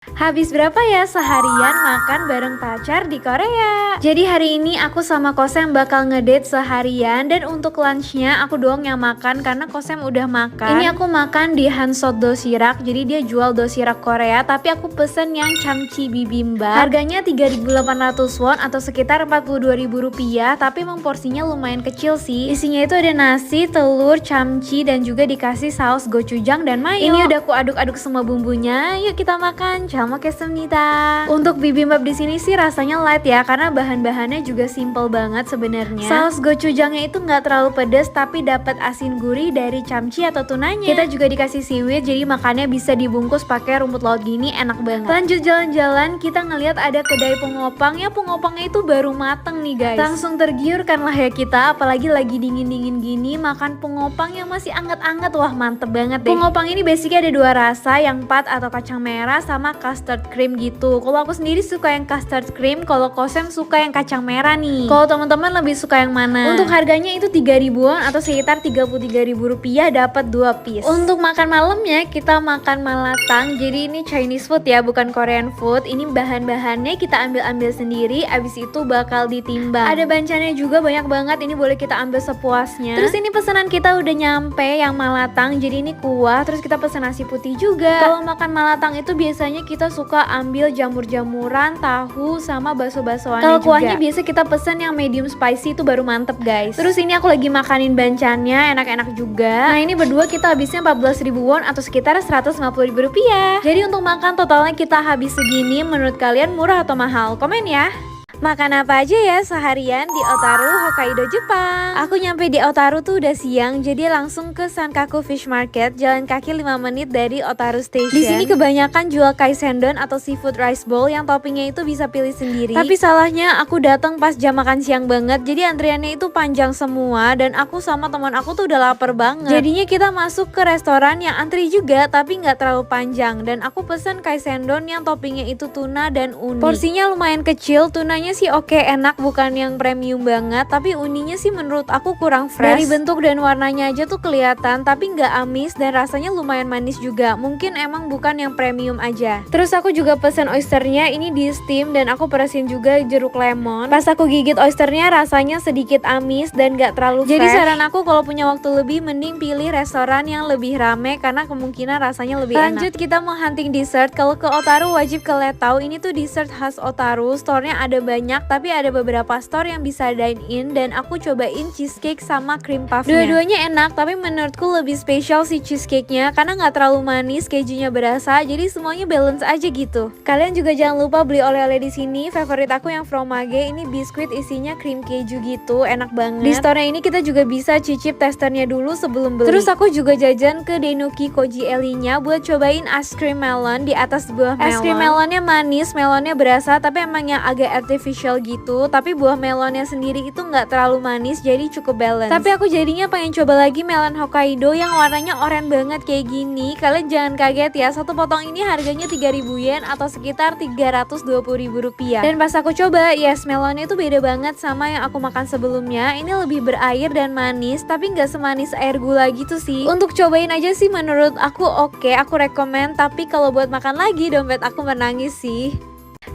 Habis berapa ya seharian makan bareng pacar di Korea? Jadi hari ini aku sama Kosem bakal ngedate seharian. Dan untuk lunchnya aku doang yang makan karena Kosem udah makan. Ini aku makan di Hansot Dosirak. Jadi dia jual dosirak Korea, tapi aku pesen yang chamchi bibimbap. Harganya 3.800 won atau sekitar 42.000 rupiah. Tapi emang porsinya lumayan kecil sih. Isinya itu ada nasi, telur, chamchi, dan juga dikasih saus gochujang dan mayo. Ini udah aku aduk-aduk semua bumbunya. Yuk kita makan. 잘 먹겠습니다. Untuk bibimbap di sini sih rasanya light ya, karena bahan-bahannya juga simple banget sebenarnya. Saus gochujangnya itu nggak terlalu pedas, tapi dapat asin gurih dari chamchi atau tunanya. Kita juga dikasih seaweed, jadi makannya bisa dibungkus pakai rumput laut gini, enak banget. Lanjut jalan-jalan, kita ngelihat ada kedai pengopang. Ya pengopangnya itu baru mateng nih guys. Langsung tergiurkan lah ya kita, apalagi lagi dingin-dingin gini makan pengopang yang masih anget-anget. Wah mantep banget deh. Pengopang ini basicnya ada dua rasa, yang pat atau kacang merah sama custard cream gitu. Kalau aku sendiri suka yang custard cream, kalau Kosem suka yang kacang merah nih. Kalau teman-teman lebih suka yang mana? Untuk harganya itu 3.000-an atau sekitar 33.000 rupiah dapat 2 piece. Untuk makan malamnya kita makan malatang. Jadi ini Chinese food ya, bukan Korean food. Ini bahan-bahannya kita ambil-ambil sendiri, abis itu bakal ditimbang. Ada bancannya juga banyak banget, ini boleh kita ambil sepuasnya. Terus ini pesanan kita udah nyampe yang malatang. Jadi ini kuah, terus kita pesan nasi putih juga. Kalau makan malatang itu biasanya kita suka ambil jamur-jamuran, tahu, sama bakso-baksoannya juga. Kalau kuahnya biasa kita pesen yang medium spicy, itu baru mantep guys. Terus ini aku lagi makanin bancannya, enak-enak juga. Nah ini berdua kita habisnya 14.000 won atau sekitar 150.000 rupiah. Jadi untuk makan totalnya kita habis segini, menurut kalian murah atau mahal? Komen ya. Makan apa aja ya seharian di Otaru, Hokkaido, Jepang? Aku nyampe di Otaru tuh udah siang, jadi langsung ke Sankaku Fish Market, jalan kaki 5 menit dari Otaru Station. Di sini kebanyakan jual kaisendon atau seafood rice bowl yang toppingnya itu bisa pilih sendiri. Tapi salahnya aku datang pas jam makan siang banget, jadi antriannya itu panjang semua dan aku sama teman aku tuh udah lapar banget. Jadinya kita masuk ke restoran yang antri juga tapi nggak terlalu panjang, dan aku pesen kaisendon yang toppingnya itu tuna dan uni. Porsinya lumayan kecil, tunanya sih oke, enak, bukan yang premium banget, tapi uninya sih menurut aku kurang fresh. Dari bentuk dan warnanya aja tuh kelihatan, tapi nggak amis dan rasanya lumayan manis juga. Mungkin emang bukan yang premium aja. Terus aku juga pesen oysternya, ini di steam dan aku peresin juga jeruk lemon. Pas aku gigit oysternya rasanya sedikit amis dan nggak terlalu fresh. Jadi saran aku kalau punya waktu lebih, mending pilih restoran yang lebih rame karena kemungkinan rasanya lebih enak. Lanjut kita mau hunting dessert. Kalau ke Otaru wajib ke Letau. Ini tuh dessert khas Otaru. Store-nya ada banyak, tapi ada beberapa store yang bisa dine in dan aku cobain cheesecake sama cream puffnya. Dua-duanya enak, tapi menurutku lebih spesial si cheesecake-nya karena nggak terlalu manis, kejunya berasa, jadi semuanya balance aja gitu. Kalian juga jangan lupa beli oleh-oleh di sini. Favorit aku yang fromage, ini biskuit isinya cream keju gitu, enak banget. Di store ini kita juga bisa cicip testernya dulu sebelum beli. Terus aku juga jajan ke Denuki Koji Eli-nya buat cobain ice cream melon di atas buah melon. Es krim melonnya manis, melonnya berasa, tapi emang yang agak artificial gitu, tapi buah melonnya sendiri itu nggak terlalu manis, jadi cukup balance. Tapi aku jadinya pengen coba lagi melon Hokkaido yang warnanya oranye banget kayak gini. Kalian jangan kaget ya, satu potong ini harganya 3.000 yen atau sekitar 320.000 rupiah. Dan pas aku coba, yes, melonnya itu beda banget sama yang aku makan sebelumnya. Ini lebih berair dan manis, tapi nggak semanis air gula gitu sih. Untuk cobain aja sih menurut aku oke, aku rekomen. Tapi kalau buat makan lagi, dompet aku menangis sih.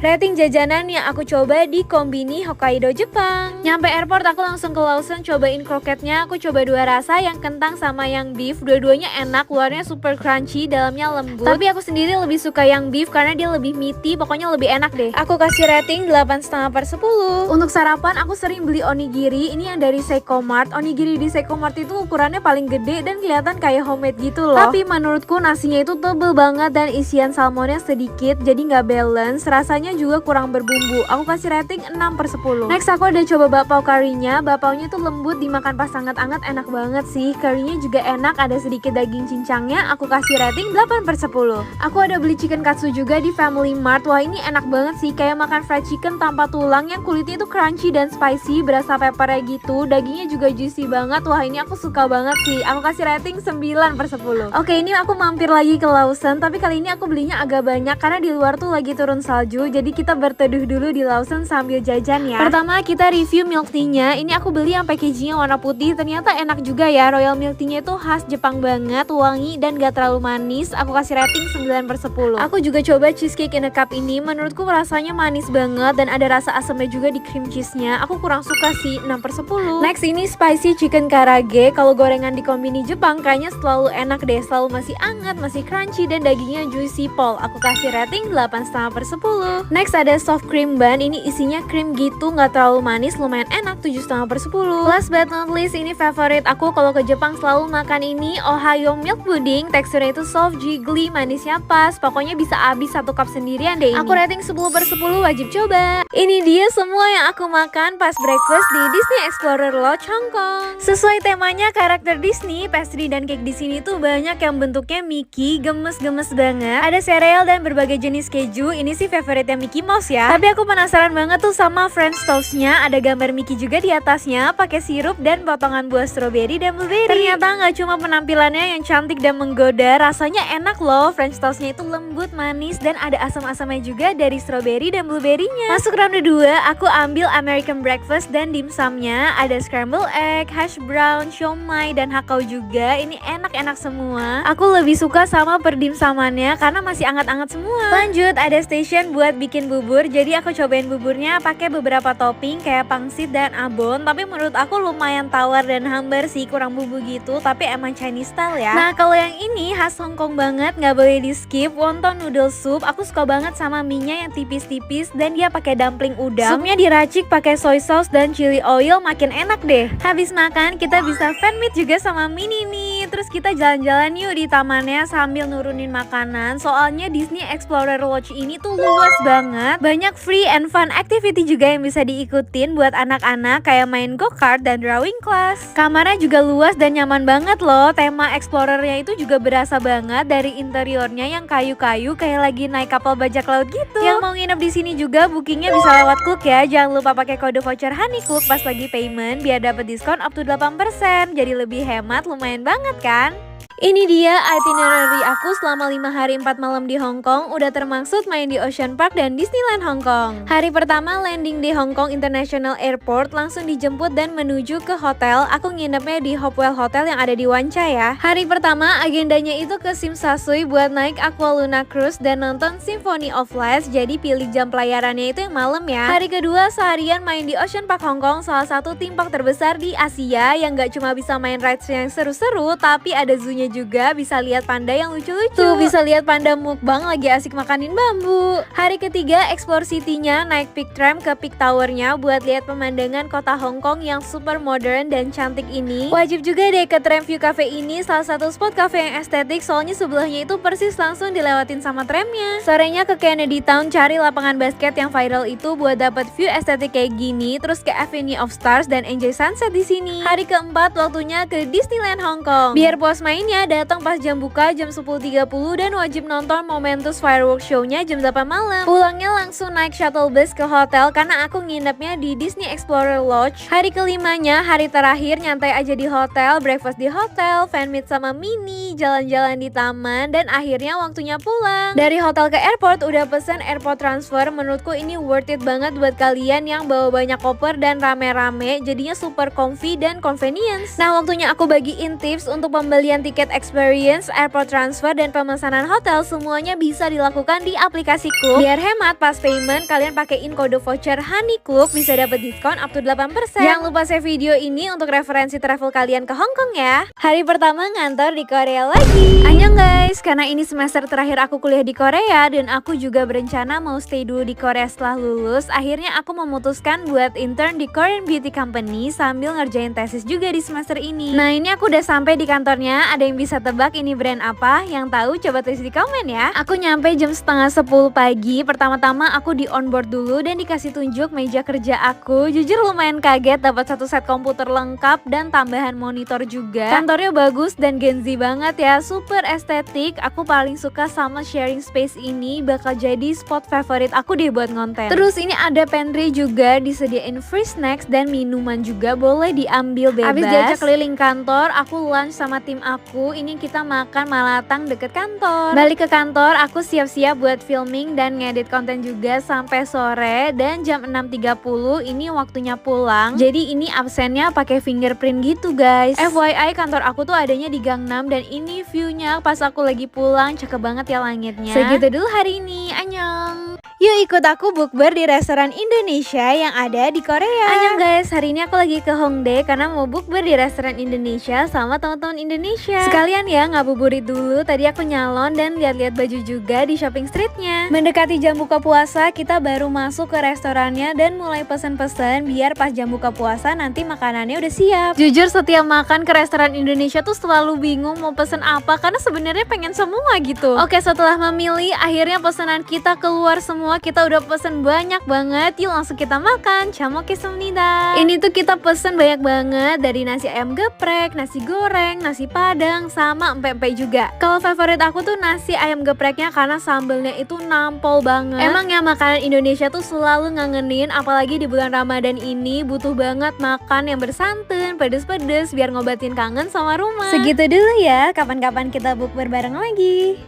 Rating jajanan yang aku coba di Konbini Hokkaido, Jepang. Nyampe airport aku langsung ke Lawson cobain kroketnya. Aku coba dua rasa, yang kentang sama yang beef. Dua-duanya enak, luarnya super crunchy, dalamnya lembut. Tapi aku sendiri lebih suka yang beef karena dia lebih meaty, pokoknya lebih enak deh. Aku kasih rating 8,5/10. Untuk sarapan aku sering beli onigiri, ini yang dari Seiko Mart. Onigiri di Seiko Mart itu ukurannya paling gede dan kelihatan kayak homemade gitu loh. Tapi menurutku nasinya itu tebel banget dan isian salmonnya sedikit, jadi nggak balance. Rasanya juga kurang berbumbu. Aku kasih rating 6/10. Next aku ada coba bakpao karinya. Bakpaonya tuh lembut, dimakan pas hangat-hangat, enak banget sih. Karinya juga enak, ada sedikit daging cincangnya. Aku kasih rating 8/10. Aku ada beli chicken katsu juga di Family Mart. Wah ini enak banget sih, kayak makan fried chicken tanpa tulang, yang kulitnya itu crunchy dan spicy, berasa peppernya gitu. Dagingnya juga juicy banget. Wah ini aku suka banget sih. Aku kasih rating 9/10. Oke, ini aku mampir lagi ke Lawson, tapi kali ini aku belinya agak banyak karena di luar tuh lagi turun salju. gitu. Jadi kita berteduh dulu di Lawson sambil jajan ya. Pertama kita review milk tea-nya. Ini aku beli yang packagingnya warna putih. Ternyata enak juga ya. Royal milk tea-nya itu khas Jepang banget, wangi dan gak terlalu manis. Aku kasih rating 9/10. Aku juga coba cheesecake in a cup ini. Menurutku rasanya manis banget dan ada rasa asamnya juga di cream cheese-nya. Aku kurang suka sih, 6/10. Next ini spicy chicken karage. Kalau gorengan di kombini Jepang kayaknya selalu enak deh. Selalu masih anget, masih crunchy dan dagingnya juicy pol. Aku kasih rating 8,5/10. Next ada soft cream bun. Ini isinya krim gitu, nggak terlalu manis, lumayan enak, 7,5/10. Last but not least, ini favorit aku kalau ke Jepang selalu makan ini, Ohio milk pudding. Teksturnya itu soft, jiggly, manisnya pas. Pokoknya bisa habis 1 cup sendirian deh ini. Aku rating 10/10, wajib coba. Ini dia semua yang aku makan pas breakfast di Disney Explorer Lodge Hong Kong. Sesuai temanya karakter Disney, pastry dan cake di sini tuh banyak yang bentuknya Mickey, gemes-gemes banget. Ada sereal dan berbagai jenis keju. Ini sih favoritnya Mickey Mouse ya. Tapi aku penasaran banget tuh sama French toastnya. Ada gambar Mickey juga di atasnya, pakai sirup dan potongan buah strawberry dan blueberry. Ternyata nggak cuma penampilannya yang cantik dan menggoda, rasanya enak loh. French toastnya itu lembut, manis dan ada asam-asamnya juga dari strawberry dan blueberry-nya. Masuk round kedua, aku ambil American breakfast dan dimsumnya. Ada scramble egg, hash brown, siomay dan hakau juga. Ini enak-enak semua. Aku lebih suka sama perdimsamannya karena masih anget-anget semua. Lanjut ada station buat bikin bubur. Jadi aku cobain buburnya pakai beberapa topping kayak pangsit dan abon. Tapi menurut aku lumayan tawar dan hambar sih, kurang bumbu gitu. Tapi emang Chinese style ya. Nah kalau yang ini khas Hongkong banget, nggak boleh di skip. Wonton noodle soup. Aku suka banget sama mie-nya yang tipis-tipis dan dia pakai dumpling udang. Supnya diracik pakai soy sauce dan chili oil, makin enak deh. Habis makan kita bisa fan meet juga sama Mini nih. Terus kita jalan-jalan yuk di tamannya sambil nurunin makanan. Soalnya Disney Explorer Lodge ini tuh luas banget. Banyak free and fun activity juga yang bisa diikutin buat anak-anak kayak main go-kart dan drawing class. Kamarnya juga luas dan nyaman banget loh. Tema Explorernya itu juga berasa banget dari interiornya yang kayu-kayu kayak lagi naik kapal bajak laut gitu. Yang mau nginep di sini juga bookingnya bisa lewat Klook ya. Jangan lupa pakai kode voucher Honey Klook pas lagi payment biar dapat diskon up to 8%. Jadi lebih hemat, lumayan banget kan? Ini dia itinerary aku selama 5 hari 4 malam di Hong Kong. Udah termaksud main di Ocean Park dan Disneyland Hong Kong. Hari pertama landing di Hong Kong International Airport, langsung dijemput dan menuju ke hotel. Aku nginepnya di Hopewell Hotel yang ada di Wan Chai ya. Hari pertama agendanya itu ke Tsim Sha Tsui buat naik Aqua Luna Cruise dan nonton Symphony of Lights. Jadi pilih jam pelayarannya itu yang malam ya. Hari kedua seharian main di Ocean Park Hong Kong, salah satu theme park terbesar di Asia yang gak cuma bisa main rides yang seru-seru, tapi ada zoo-nya juga, bisa lihat panda yang lucu-lucu. Tuh bisa lihat panda mukbang lagi asik makanin bambu. Hari ketiga explore city-nya, naik peak tram ke peak tower-nya buat lihat pemandangan kota Hong Kong yang super modern dan cantik ini. Wajib juga deh ke Tram View Cafe ini, salah satu spot cafe yang estetik soalnya sebelahnya itu persis langsung dilewatin sama tramnya. Sorenya ke Kennedy Town cari lapangan basket yang viral itu buat dapat view estetik kayak gini, terus ke Avenue of Stars dan enjoy sunset di sini. Hari keempat waktunya ke Disneyland Hong Kong. Biar puas mainnya datang pas jam buka jam 10.30 dan wajib nonton Momentus Fireworks Show-nya jam 8 malam. Pulangnya langsung naik shuttle bus ke hotel karena aku nginepnya di Disney Explorer Lodge. Hari kelimanya, hari terakhir nyantai aja di hotel, breakfast di hotel, fan meet sama Mini, jalan-jalan di taman, dan akhirnya waktunya pulang. Dari hotel ke airport udah pesen airport transfer. Menurutku ini worth it banget buat kalian yang bawa banyak koper dan rame-rame, jadinya super comfy dan convenience. Nah waktunya aku bagiin tips untuk pembelian tiket experience, airport transfer, dan pemesanan hotel. Semuanya bisa dilakukan di aplikasi Klook. Biar hemat pas payment, kalian pakein kode voucher Honey Klook, bisa dapat diskon up to 8%. Jangan lupa save video ini untuk referensi travel kalian ke Hong Kong ya. Hari pertama ngantor di Korea lagi. Annyeong guys, karena ini semester terakhir aku kuliah di Korea dan aku juga berencana mau stay dulu di Korea setelah lulus. Akhirnya aku memutuskan buat intern di Korean Beauty Company sambil ngerjain tesis juga di semester ini. Nah ini aku udah sampai di kantornya. Ada yang bisa tebak ini brand apa? Yang tahu coba tulis di komen ya. Aku nyampe jam setengah 10 pagi. Pertama-tama aku di onboard dulu dan dikasih tunjuk meja kerja aku. Jujur lumayan kaget dapat satu set komputer lengkap dan tambahan monitor juga. Kantornya bagus dan Gen Z banget ya, super estetik, aku paling suka sama sharing space ini, bakal jadi spot favorit aku deh buat ngonten. Terus ini ada pantry juga, disediain free snacks dan minuman juga, boleh diambil bebas. Abis diajak keliling kantor, aku lunch sama tim aku. Ini kita makan malatang deket kantor. Balik ke kantor, aku siap-siap buat filming dan ngedit konten juga sampai sore. Dan jam 6.30 ini waktunya pulang. Jadi ini absennya pakai fingerprint gitu guys. FYI kantor aku tuh adanya di Gang 6 dan ini viewnya pas aku lagi pulang, cakep banget ya langitnya. Segitu dulu hari ini, annyeong. Yuk ikut aku bukber di restoran Indonesia yang ada di Korea. Annyeong guys, hari ini aku lagi ke Hongdae karena mau bukber di restoran Indonesia sama teman-teman Indonesia. Sekalian ya ngabuburit dulu, tadi aku nyalon dan lihat-lihat baju juga di shopping streetnya. Mendekati jam buka puasa, kita baru masuk ke restorannya dan mulai pesen-pesen biar pas jam buka puasa nanti makanannya udah siap. Jujur setiap makan ke restoran Indonesia tuh selalu bingung mau pesen apa karena sebenarnya pengen semua gitu. Oke, setelah memilih akhirnya pesanan kita keluar semua. Kita udah pesen banyak banget. Yuk langsung kita makan. Chamokesumnida. Ini tuh kita pesen banyak banget, dari nasi ayam geprek, nasi goreng, nasi padang, sama empek-empek juga. Kalau favorit aku tuh nasi ayam gepreknya karena sambelnya itu nampol banget. Emang ya makanan Indonesia tuh selalu ngangenin, apalagi di bulan Ramadan ini butuh banget makan yang bersantan, pedes-pedes biar ngobatin kangen sama rumah. Segitu dulu ya, kapan-kapan kita bukber bareng lagi.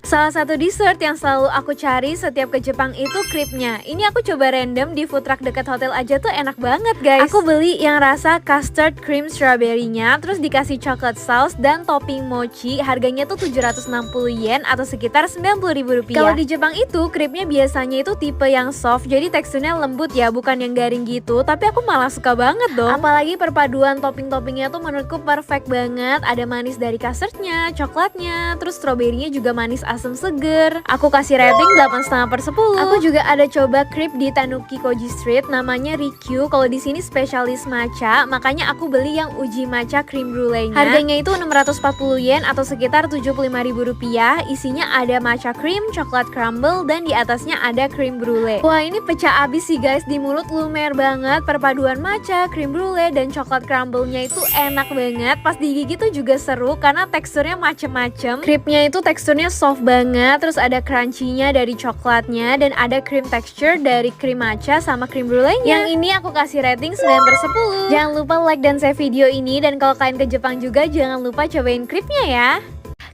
Salah satu dessert yang selalu aku cari setiap ke Jepang itu crepe-nya. Ini aku coba random di food truck dekat hotel aja tuh enak banget guys. Aku beli yang rasa custard cream strawberry-nya, terus dikasih chocolate sauce dan topping mochi. Harganya tuh 760 yen atau sekitar 90.000 rupiah. Kalau di Jepang itu crepe-nya biasanya itu tipe yang soft, jadi teksturnya lembut ya, bukan yang garing gitu. Tapi aku malah suka banget dong. Apalagi perpaduan topping-toppingnya tuh menurutku perfect banget. Ada manis dari custardnya, coklatnya, terus strawberry-nya juga manis asam seger. Aku kasih rating 8,5/10. Aku juga ada coba crepe di Tanuki Koji Street, namanya Rikyu. Kalau di sini spesialis matcha, makanya aku beli yang uji matcha cream brulee-nya. Harganya itu 640 yen atau sekitar 75.000 rupiah. Isinya ada matcha cream, coklat crumble, dan di atasnya ada cream brulee. Wah, ini pecah abis sih guys, di mulut lumer banget. Perpaduan matcha, cream brulee, dan coklat crumble-nya itu enak banget. Pas digigit tuh juga seru karena teksturnya macem-macem. Crepe-nya itu teksturnya soft banget, terus ada crunchy-nya dari coklatnya dan ada cream texture dari cream matcha sama cream brulee-nya. Yang ini aku kasih rating 9/10. Jangan lupa like dan save video ini, dan kalau kalian ke Jepang juga jangan lupa cobain crepe-nya ya.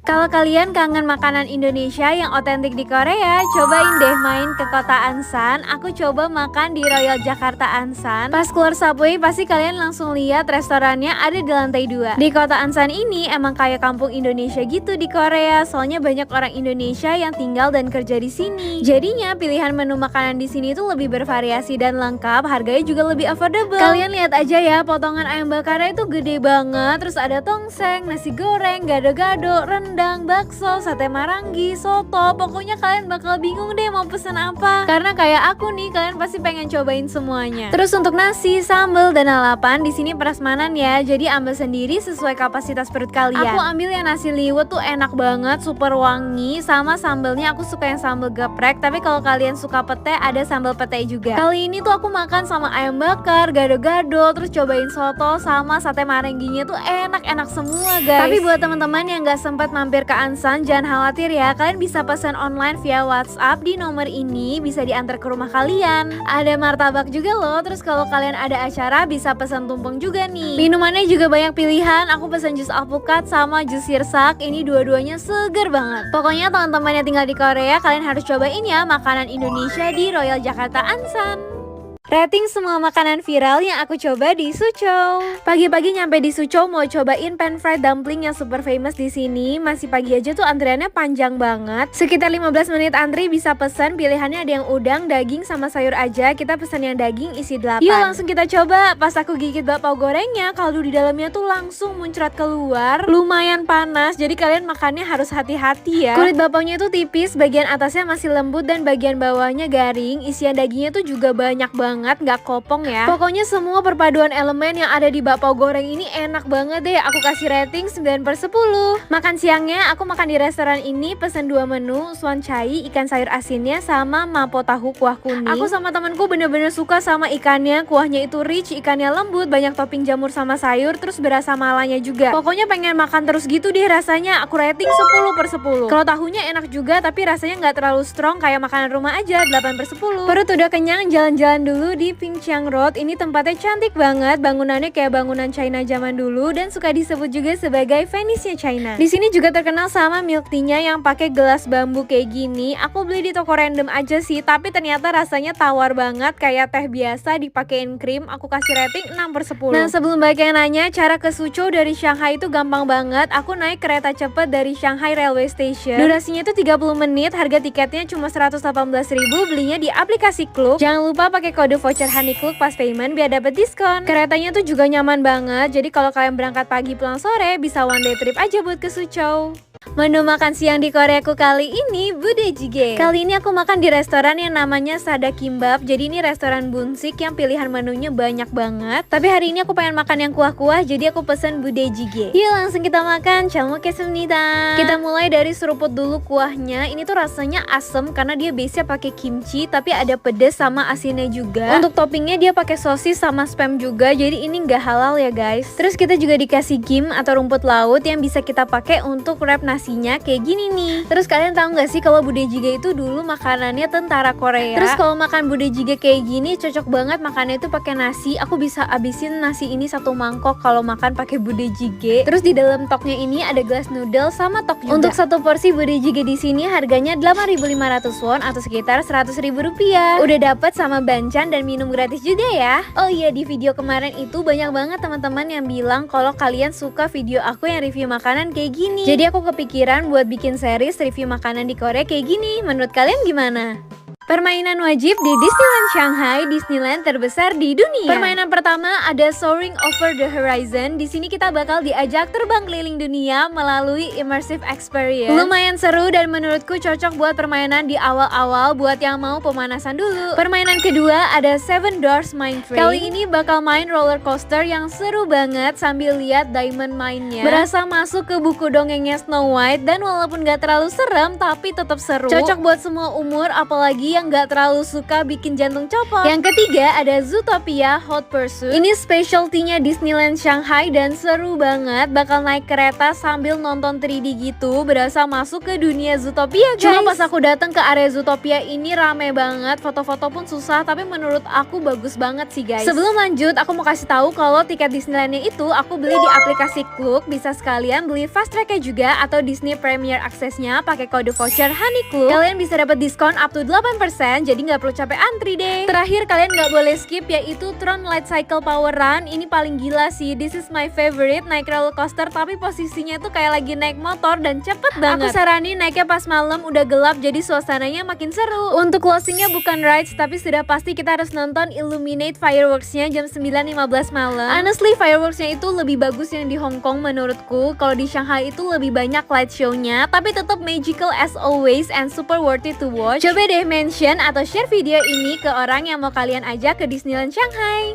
Kalau kalian kangen makanan Indonesia yang otentik di Korea, cobain deh main ke kota Ansan. Aku coba makan di Royal Jakarta Ansan. Pas keluar subway pasti kalian langsung lihat restorannya ada di lantai 2. Di kota Ansan ini emang kayak kampung Indonesia gitu di Korea. Soalnya banyak orang Indonesia yang tinggal dan kerja di sini. Jadinya pilihan menu makanan di sini tuh lebih bervariasi dan lengkap. Harganya juga lebih affordable. Kalian lihat aja ya, potongan ayam bakarnya itu gede banget. Terus ada tongseng, nasi goreng, gado-gado, rendang, bakso, sate marangi, soto. Pokoknya kalian bakal bingung deh mau pesen apa. Karena kayak aku nih, kalian pasti pengen cobain semuanya. Terus untuk nasi, sambal, dan lalapan di sini prasmanan ya. Jadi ambil sendiri sesuai kapasitas perut kalian. Aku ambil yang nasi liwet tuh enak banget, super wangi. Sama sambalnya aku suka yang sambal geprek. Tapi kalau kalian suka pete, ada sambal pete juga. Kali ini tuh aku makan sama ayam bakar, gado-gado, terus cobain soto sama sate maranginya tuh enak-enak semua guys. Tapi buat teman-teman yang gak sempat mampir ke Ansan, jangan khawatir ya, kalian bisa pesan online via WhatsApp di nomor ini, bisa diantar ke rumah kalian. Ada martabak juga loh. Terus kalau kalian ada acara bisa pesan tumpeng juga nih. Minumannya juga banyak pilihan. Aku pesan jus alpukat sama jus sirsak. Ini dua-duanya seger banget. Pokoknya teman-teman yang tinggal di Korea, kalian harus cobain ya makanan Indonesia di Royal Jakarta Ansan. Rating semua makanan viral yang aku coba di Sucho. Pagi-pagi nyampe di Sucho mau cobain pan fried dumpling yang super famous di sini. Masih pagi aja tuh antriannya panjang banget. Sekitar 15 menit antri bisa pesan. Pilihannya ada yang udang, daging, sama sayur aja. Kita pesan yang daging isi 8. Yuk langsung kita coba. Pas aku gigit bakpao gorengnya, kaldu di dalamnya tuh langsung muncrat keluar. Lumayan panas, jadi kalian makannya harus hati-hati ya. Kulit bakpaonya itu tipis, bagian atasnya masih lembut dan bagian bawahnya garing. Isian dagingnya tuh juga banyak banget. banget, nggak kopong ya. Pokoknya semua perpaduan elemen yang ada di bakpao goreng ini enak banget deh. Aku kasih rating 9/10. Makan siangnya aku makan di restoran ini, pesen 2 menu, swan chai, ikan sayur asinnya, sama mapo tahu kuah kuning. Aku sama temanku bener-bener suka sama ikannya, kuahnya itu rich, ikannya lembut, banyak topping jamur sama sayur, terus berasa malanya juga. Pokoknya pengen makan terus gitu deh rasanya. Aku rating 10/10. Kalau tahunya enak juga, tapi rasanya nggak terlalu strong kayak makanan rumah aja, 8/10. Perut udah kenyang, jalan-jalan dulu di Pingqiang Road. Ini tempatnya cantik banget, bangunannya kayak bangunan China zaman dulu dan suka disebut juga sebagai Venice-nya China. Di sini juga terkenal sama milk tea-nya yang pakai gelas bambu kayak gini. Aku beli di toko random aja sih, tapi ternyata rasanya tawar banget kayak teh biasa dipakein krim. Aku kasih rating 6/10. Nah, sebelum banyak yang nanya, cara ke Suzhou dari Shanghai itu gampang banget. Aku naik kereta cepat dari Shanghai Railway Station. Durasinya itu 30 menit, harga tiketnya cuma 118.000, belinya di aplikasi Klook. Jangan lupa pakai kode voucher Honey Klook pas payment biar dapet diskon. Keretanya tuh juga nyaman banget, jadi kalau kalian berangkat pagi pulang sore bisa one day trip aja buat ke Suzhou. Menu makan siang di Koreaku kali ini Bude Jjigae. Kali ini aku makan di restoran yang namanya Sada Kimbap. Jadi ini restoran bunsik yang pilihan menunya banyak banget. Tapi hari ini aku pengen makan yang kuah-kuah, jadi aku pesen Bude Jjigae. Yuk langsung kita makan. 잘 먹겠습니다. Kita mulai dari seruput dulu kuahnya. Ini tuh rasanya asem karena dia base-nya pakai kimchi, tapi ada pedas sama asinnya juga. Untuk toppingnya dia pakai sosis sama spam juga. Jadi ini nggak halal ya guys. Terus kita juga dikasih gim atau rumput laut yang bisa kita pakai untuk wrap nasinya kayak gini nih. Terus kalian tahu nggak sih kalau Bude Jjigae itu dulu makanannya tentara Korea. Terus kalau makan Bude Jjigae kayak gini cocok banget makannya itu pakai nasi. Aku bisa abisin nasi ini 1 mangkok kalau makan pakai Bude Jjigae. Terus di dalam toknya ini ada gelas noodle sama tok juga. Untuk 1 porsi Bude Jjigae di sini harganya 8.500 won atau sekitar 100.000 rupiah. Udah dapat sama banchan dan minum gratis juga ya. Oh iya, di video kemarin itu banyak banget teman-teman yang bilang kalau kalian suka video aku yang review makanan kayak gini. Jadi aku kepikiran buat bikin series review makanan di Korea kayak gini. Menurut kalian gimana? Permainan wajib di Disneyland Shanghai, Disneyland terbesar di dunia. Permainan pertama ada Soaring Over the Horizon. Di sini kita bakal diajak terbang keliling dunia melalui immersive experience. Lumayan seru dan menurutku cocok buat permainan di awal-awal buat yang mau pemanasan dulu. Permainan kedua ada Seven Dwarfs Mine Train. Kali ini bakal main roller coaster yang seru banget sambil lihat Diamond Mine-nya. Berasa masuk ke buku dongengnya Snow White dan walaupun gak terlalu serem tapi tetap seru. Cocok buat semua umur, apalagi yang gak terlalu suka bikin jantung copot. Yang ketiga ada Zootopia Hot Pursuit. Ini specialty-nya Disneyland Shanghai dan seru banget. Bakal naik kereta sambil nonton 3D gitu, berasa masuk ke dunia Zootopia guys. Cuma pas aku datang ke area Zootopia ini rame banget, foto-foto pun susah, tapi menurut aku bagus banget sih guys. Sebelum lanjut, aku mau kasih tahu kalau tiket Disneyland-nya itu aku beli di aplikasi Klook. Bisa sekalian beli fast track-nya juga atau Disney Premier Access-nya pakai kode voucher Honey Klook. Kalian bisa dapat diskon up to 8%, jadi nggak perlu capek antri deh. Terakhir kalian nggak boleh skip yaitu Tron Light Cycle Power Run. Ini paling gila sih, this is my favorite. Naik roller coaster tapi posisinya tuh kayak lagi naik motor dan cepet banget. Aku saranin naiknya pas malam udah gelap jadi suasananya makin seru. Untuk closingnya bukan rides tapi sudah pasti kita harus nonton Illuminate Fireworks-nya jam 9.15 malam. Honestly fireworks-nya itu lebih bagus yang di Hong Kong menurutku. Kalau di Shanghai itu lebih banyak light show-nya tapi tetap magical as always and super worth it to watch. Coba deh mention atau share video ini ke orang yang mau kalian ajak ke Disneyland Shanghai.